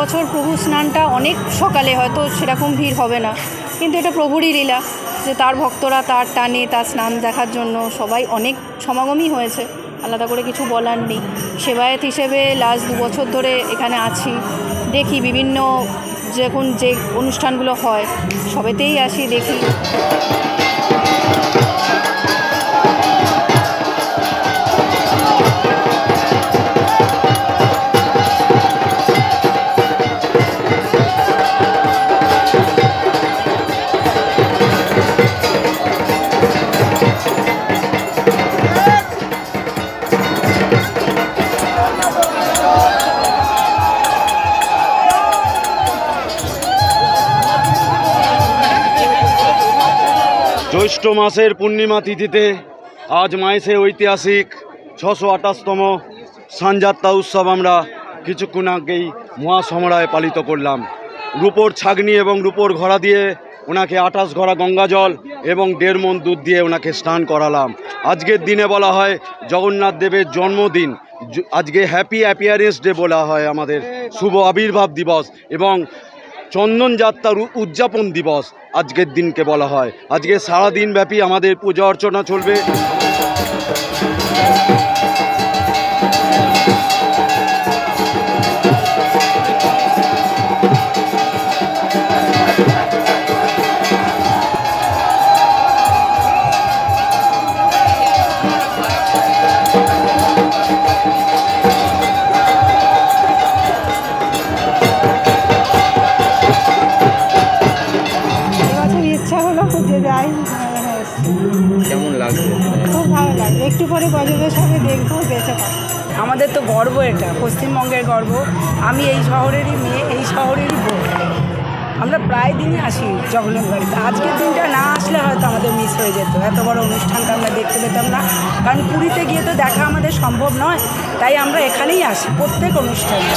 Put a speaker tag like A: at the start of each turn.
A: এবছর প্রভু স্নানটা অনেক সকালে, হয়তো সেরকম ভিড় হবে না, কিন্তু এটা প্রভুরই লীলা যে তার ভক্তরা তার টানে তার স্নান দেখার জন্য সবাই অনেক সমাগমই হয়েছে, আলাদা করে কিছু বলার নেই। সেবায়েত হিসেবে লাস্ট 2 বছর ধরে এখানে আছি, দেখি বিভিন্ন যখন যে অনুষ্ঠানগুলো হয় সবেতেই আসি, দেখি।
B: জ্যৈষ্ঠ মাসের পূর্ণিমা তিথিতে আজ মায়েসে ঐতিহাসিক 628তম স্নানযাত্রা উৎসব আমরা কিছুক্ষণ আগেই মহাসমরায় পালিত করলাম। রূপোর ছাগনি এবং রূপোর ঘোড়া দিয়ে ওনাকে 28 ঘড়া গঙ্গা জল এবং 1.5 মণ দুধ দিয়ে ওনাকে স্নান করালাম। আজকের দিনে বলা হয় জগন্নাথ দেবের জন্মদিন, আজকে হ্যাপি অ্যাপিয়ারেন্স ডে বলা হয়, আমাদের শুভ আবির্ভাব দিবস এবং চন্দন যাত্রার উদযাপন দিবস আজকের দিনকে বলা হয়। আজকে সারাদিন ব্যাপী আমাদের পূজা অর্চনা চলবে।
C: কেমন লাগছে?
A: খুব ভালো লাগবে, একটু পরে গজবের সঙ্গে দেখবো, বেঁচে থাকবো।
D: আমাদের তো গর্ব, এটা পশ্চিমবঙ্গের গর্ব। আমি এই শহরেরই মেয়ে, এই শহরেরই বউ। আমরা প্রায় দিনই আসি জগন্নাথ বাড়িতে। আজকের দিনটা না আসলে হয়তো আমাদের মিস হয়ে যেত, এত বড় অনুষ্ঠানটা আমরা দেখতে পেতাম না, কারণ পুরীতে গিয়ে তো দেখা আমাদের সম্ভব নয়, তাই আমরা এখানেই আসি প্রত্যেক অনুষ্ঠানে।